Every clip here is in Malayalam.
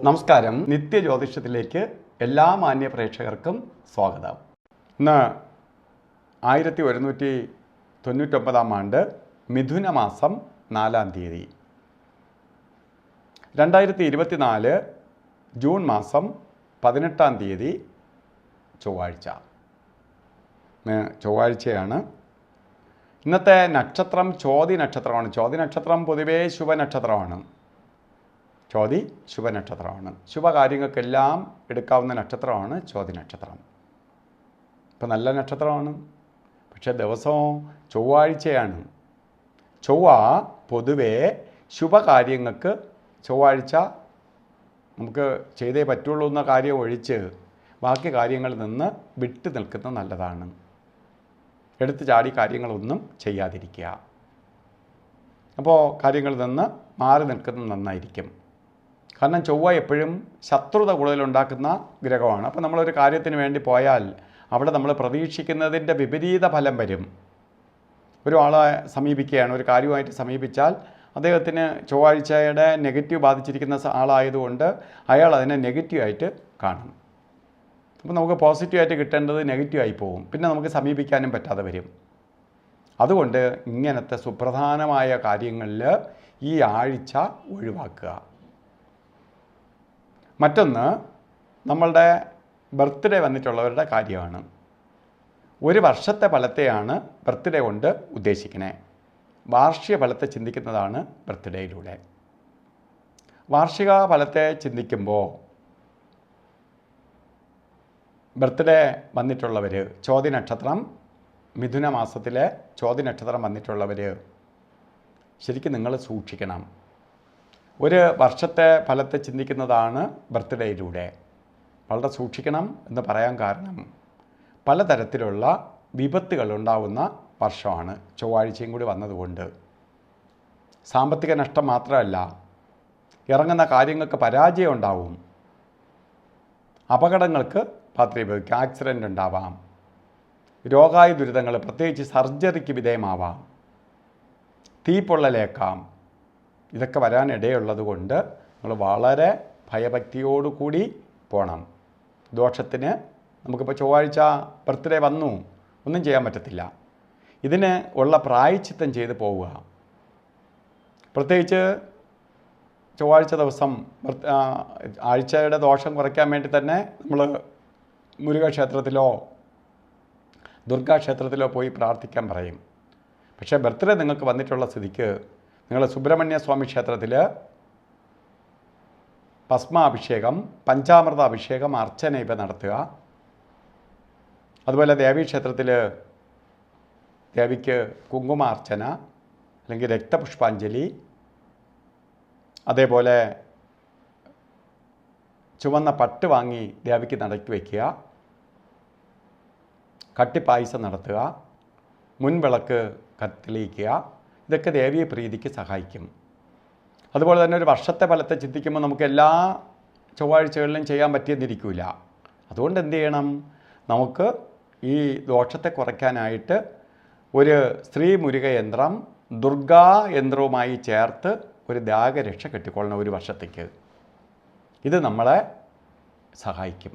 നമസ്കാരം. നിത്യജ്യോതിഷത്തിലേക്ക് എല്ലാ മാന്യ പ്രേക്ഷകർക്കും സ്വാഗതം. ഇന്ന് 1199 ആണ്ട് മിഥുന മാസം 4-ാം തീയതി, 2024 ജൂൺ മാസം 18-ാം തീയതി ചൊവ്വാഴ്ചയാണ്. ഇന്നത്തെ നക്ഷത്രം ചോതി നക്ഷത്രമാണ്. ചോതി നക്ഷത്രം പൊതുവേ ശുഭനക്ഷത്രമാണ്. ശുഭനക്ഷത്രമാണ്. ശുഭകാര്യങ്ങൾക്കെല്ലാം എടുക്കാവുന്ന നക്ഷത്രമാണ് ചോതി നക്ഷത്രം. ഇപ്പം നല്ല നക്ഷത്രമാണ്. പക്ഷേ ദിവസവും ചൊവ്വാഴ്ചയാണ്. ചൊവ്വ പൊതുവേ ശുഭകാര്യങ്ങൾക്ക് ചൊവ്വാഴ്ച നമുക്ക് ചെയ്തേ പറ്റുള്ളൂ എന്ന കാര്യം ഒഴിച്ച് ബാക്കി കാര്യങ്ങളിൽ നിന്ന് വിട്ടു നിൽക്കുന്നത് നല്ലതാണ്. എടുത്തു ചാടി കാര്യങ്ങളൊന്നും ചെയ്യാതിരിക്കുക. അപ്പോൾ കാര്യങ്ങളിൽ നിന്ന് മാറി നിൽക്കുന്നത് നന്നായിരിക്കും. കാരണം ചൊവ്വ എപ്പോഴും ശത്രുത കൂടുതലുണ്ടാക്കുന്ന ഗ്രഹമാണ്. അപ്പോൾ നമ്മളൊരു കാര്യത്തിന് വേണ്ടി പോയാൽ അവിടെ നമ്മൾ പ്രതീക്ഷിക്കുന്നതിൻ്റെ വിപരീത ഫലം വരും. ഒരാളെ സമീപിക്കുകയാണ്, ഒരു കാര്യമായിട്ട് സമീപിച്ചാൽ അദ്ദേഹത്തിന് ചൊവ്വാഴ്ചയുടെ നെഗറ്റീവ് ബാധിച്ചിരിക്കുന്ന ആളായതുകൊണ്ട് അയാൾ അതിനെ നെഗറ്റീവായിട്ട് കാണും. അപ്പോൾ നമുക്ക് പോസിറ്റീവായിട്ട് കിട്ടേണ്ടത് നെഗറ്റീവായി പോകും. പിന്നെ നമുക്ക് സമീപിക്കാനും പറ്റാതെ വരും. അതുകൊണ്ട് ഇങ്ങനത്തെ സുപ്രധാനമായ കാര്യങ്ങളിൽ ഈ ആഴ്ച ഒഴിവാക്കുക. മറ്റൊന്ന്, നമ്മളുടെ ബർത്ത്ഡേ വന്നിട്ടുള്ളവരുടെ കാര്യമാണ്. ഒരു വർഷത്തെ ഫലത്തെയാണ് ബർത്ത്ഡേ കൊണ്ട് ഉദ്ദേശിക്കുന്നത്. വാർഷിക ഫലത്തെ ചിന്തിക്കുന്നതാണ് ബർത്ത്ഡേയിലൂടെ. വാർഷിക ഫലത്തെ ചിന്തിക്കുമ്പോൾ ബർത്ത്ഡേ വന്നിട്ടുള്ളവർ, ചോതി നക്ഷത്രം, മിഥുന മാസത്തിലെ ചോതി നക്ഷത്രം വന്നിട്ടുള്ളവർ ശരിക്കും നിങ്ങൾ സൂക്ഷിക്കണം. ഒരു വർഷത്തെ ഫലത്തെ ചിന്തിക്കുന്നതാണ് ബർത്ത്ഡേയിലൂടെ. വളരെ സൂക്ഷിക്കണം എന്ന് പറയാൻ കാരണം പലതരത്തിലുള്ള വിപത്തുകൾ ഉണ്ടാവുന്ന വർഷമാണ്. ചൊവ്വാഴ്ചയും കൂടി വന്നതുകൊണ്ട് സാമ്പത്തിക നഷ്ടം മാത്രമല്ല, ഇറങ്ങുന്ന കാര്യങ്ങൾക്ക് പരാജയം ഉണ്ടാവും, അപകടങ്ങൾക്ക് പാത്രീഭവിക്കും, ആക്സിഡൻ്റ് ഉണ്ടാവാം, രോഗായി ദുരിതങ്ങൾ പ്രത്യേകിച്ച് സർജറിക്ക് വിധേയമാവാം, തീപ്പൊള്ളലേക്കാം. ഇതൊക്കെ വരാനിടയുള്ളത് കൊണ്ട് നമ്മൾ വളരെ ഭയഭക്തിയോടുകൂടി പോകണം. ദോഷത്തിന് നമുക്കിപ്പോൾ ചൊവ്വാഴ്ച ബർത്ത്ഡേ വന്നു, ഒന്നും ചെയ്യാൻ പറ്റത്തില്ല. ഇതിന് ഉള്ള പ്രായശ്ചിത്തം ചെയ്ത് പോവുക. പ്രത്യേകിച്ച് ചൊവ്വാഴ്ച ദിവസം ആഴ്ചയുടെ ദോഷം കുറയ്ക്കാൻ വേണ്ടി തന്നെ നമ്മൾ മുരുകക്ഷേത്രത്തിലോ ദുർഗാക്ഷേത്രത്തിലോ പോയി പ്രാർത്ഥിക്കാൻ പറയും. പക്ഷേ ബർത്ത്ഡേ നിങ്ങൾക്ക് വന്നിട്ടുള്ള സ്ഥിതിക്ക് നിങ്ങൾ സുബ്രഹ്മണ്യ സ്വാമി ക്ഷേത്രത്തിൽ ഭസ്മാഭിഷേകം, പഞ്ചാമൃത അഭിഷേകം, അർച്ചന ഇവ നടത്തുക. അതുപോലെ ദേവീക്ഷേത്രത്തിൽ ദേവിക്ക് കുങ്കുമാർച്ചന അല്ലെങ്കിൽ രക്തപുഷ്പാഞ്ജലി, അതേപോലെ ചുവന്ന പട്ട് വാങ്ങി ദേവിക്ക് നടക്കി വയ്ക്കുക, കട്ടിപ്പായസം നടത്തുക, മുൻവിളക്ക് തെളിയിക്കുക. ഇതൊക്കെ ദേവീയ പ്രീതിക്ക് സഹായിക്കും. അതുപോലെ തന്നെ ഒരു വർഷത്തെ ഫലത്തെ ചിന്തിക്കുമ്പോൾ നമുക്ക് എല്ലാ ചൊവ്വാഴ്ചകളിലും ചെയ്യാൻ പറ്റിയെന്നിരിക്കില്ല. അതുകൊണ്ട് എന്ത് ചെയ്യണം? നമുക്ക് ഈ ദോഷത്തെ കുറയ്ക്കാനായിട്ട് ഒരു സ്ത്രീ മുരുക യന്ത്രം ദുർഗാ യന്ത്രവുമായി ചേർത്ത് ഒരു ദാഗരക്ഷ കെട്ടിക്കൊള്ളണം ഒരു വർഷത്തേക്ക്. ഇത് നമ്മളെ സഹായിക്കും.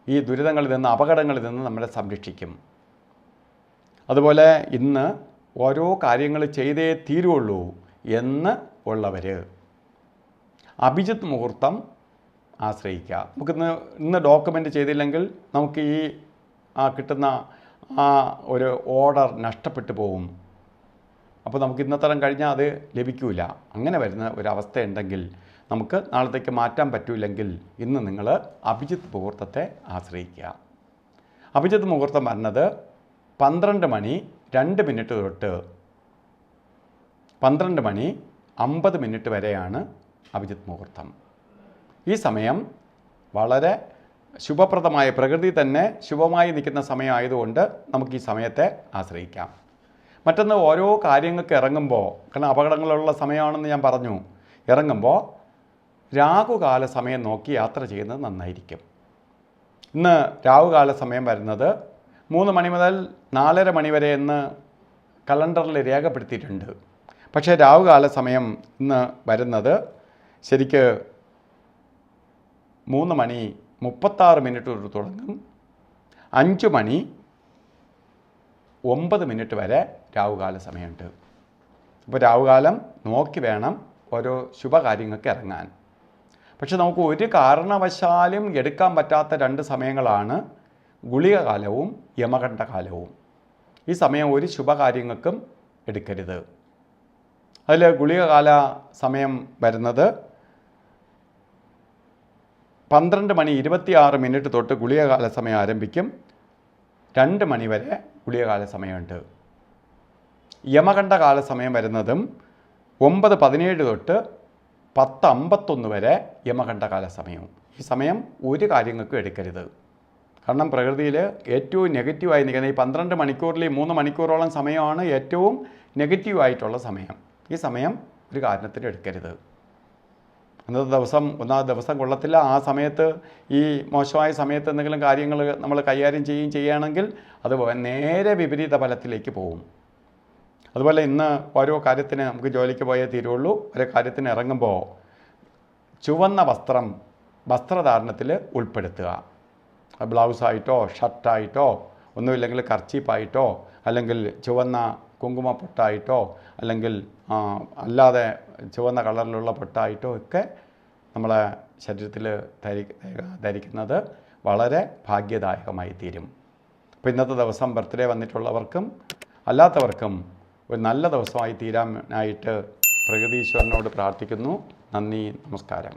ഈ ദുരിതങ്ങളിൽ നിന്ന്, അപകടങ്ങളിൽ നിന്ന് നമ്മളെ സംരക്ഷിക്കും. അതുപോലെ ഇന്ന് ഓരോ കാര്യങ്ങൾ ചെയ്തേ തീരുള്ളൂ എന്ന് ഉള്ളവർ അഭിജിത്ത് മുഹൂർത്തം ആശ്രയിക്കുക. ഇന്ന് ഡോക്യുമെൻ്റ് ചെയ്തില്ലെങ്കിൽ നമുക്ക് ഈ കിട്ടുന്ന ഒരു ഓർഡർ നഷ്ടപ്പെട്ടു പോകും. അപ്പോൾ നമുക്ക് ഇന്നത്തരം കഴിഞ്ഞാൽ അത് ലഭിക്കില്ല. അങ്ങനെ വരുന്ന ഒരവസ്ഥ ഉണ്ടെങ്കിൽ നമുക്ക് നാളത്തേക്ക് മാറ്റാൻ പറ്റില്ലെങ്കിൽ ഇന്ന് നിങ്ങൾ അഭിജിത്ത് മുഹൂർത്തത്തെ ആശ്രയിക്കുക. അഭിജിത്ത് മുഹൂർത്തം വരുന്നത് 12:02 തൊട്ട് 12:50 വരെയാണ് അഭിജിത്ത് മുഹൂർത്തം. ഈ സമയം വളരെ ശുഭപ്രദമായ, പ്രകൃതി തന്നെ ശുഭമായി നിൽക്കുന്ന സമയമായതുകൊണ്ട് നമുക്ക് ഈ സമയത്തെ ആശ്രയിക്കാം. മറ്റൊന്ന്, ഓരോ കാര്യങ്ങൾക്ക് ഇറങ്ങുമ്പോൾ, കാരണം അപകടങ്ങളുള്ള സമയമാണെന്ന് ഞാൻ പറഞ്ഞു, ഇറങ്ങുമ്പോൾ രാഹുകാല സമയം നോക്കി യാത്ര ചെയ്യുന്നത് നന്നായിരിക്കും. ഇന്ന് രാഹുകാല സമയം വരുന്നത് 3 മണി മുതൽ 4:30 മണി വരെ എന്ന് കലണ്ടറിൽ രേഖപ്പെടുത്തിയിട്ടുണ്ട്. പക്ഷേ രാഹുകാല സമയം ഇന്ന് വരുന്നത് ശരിക്ക് 3 മണി 36 മിനിറ്റ് തൊട്ട് തുടങ്ങും. 5 മണി 9 മിനിറ്റ് വരെ രാവുകാല സമയമുണ്ട്. അപ്പോൾ രാവുകാലം നോക്കി വേണം ഓരോ ശുഭകാര്യങ്ങൾക്ക് ഇറങ്ങാൻ. പക്ഷെ നമുക്ക് ഒരു കാരണവശാലും എടുക്കാൻ പറ്റാത്ത 2 സമയങ്ങളാണ് ഗുളികകാലവും യമകണ്ഠകാലവും. ഈ സമയം ഒരു ശുഭകാര്യങ്ങൾക്കും എടുക്കരുത്. അതിൽ ഗുളികകാല സമയം വരുന്നത് 12 മണി 26 മിനിറ്റ് തൊട്ട് ഗുളികകാല സമയം ആരംഭിക്കും. 2 മണി വരെ ഗുളികകാല സമയമുണ്ട്. യമകണ്ഠകാല സമയം വരുന്നതും 9:17 തൊട്ട് 10:51 വരെ യമകണ്ഠകാല സമയവും. ഈ സമയം ഒരു കാര്യങ്ങൾക്കും എടുക്കരുത്. കാരണം പ്രകൃതിയിൽ ഏറ്റവും നെഗറ്റീവായി നിൽക്കുന്ന ഈ 12 മണിക്കൂറിൽ 3 മണിക്കൂറോളം സമയമാണ് ഏറ്റവും നെഗറ്റീവായിട്ടുള്ള സമയം. ഈ സമയം ഒരു കാരണത്തിന് എടുക്കരുത്. അന്നത്തെ ദിവസം ഒന്നാമത്തെ ദിവസം കൊള്ളത്തില്ല. ആ സമയത്ത് ഈ മോശമായ സമയത്ത് എന്തെങ്കിലും കാര്യങ്ങൾ നമ്മൾ കൈകാര്യം ചെയ്യുകയാണെങ്കിൽ അത് നേരെ വിപരീത ഫലത്തിലേക്ക് പോകും. അതുപോലെ ഇന്ന് ഓരോ കാര്യത്തിന് നമുക്ക് ജോലിക്ക് പോയേ തീരുള്ളൂ. ഓരോ കാര്യത്തിന് ഇറങ്ങുമ്പോൾ ചുവന്ന വസ്ത്രം വസ്ത്രധാരണത്തിൽ ഉൾപ്പെടുത്തുക. ബ്ലൗസായിട്ടോ ഷർട്ടായിട്ടോ ഒന്നുമില്ലെങ്കിൽ കർച്ചീപ്പായിട്ടോ അല്ലെങ്കിൽ ചുവന്ന കുങ്കുമ പൊട്ടായിട്ടോ അല്ലെങ്കിൽ അല്ലാതെ ചുവന്ന കളറിലുള്ള പൊട്ടായിട്ടോ ഒക്കെ നമ്മളെ ശരീരത്തിൽ ധരിക്കുന്നത് വളരെ ഭാഗ്യദായകമായി തീരും. അപ്പോൾ ഇന്നത്തെ ദിവസം ബർത്ത്ഡേ വന്നിട്ടുള്ളവർക്കും അല്ലാത്തവർക്കും ഒരു നല്ല ദിവസമായി തീരാനായിട്ട് പ്രകൃതീശ്വരനോട് പ്രാർത്ഥിക്കുന്നു. നന്ദി, നമസ്കാരം.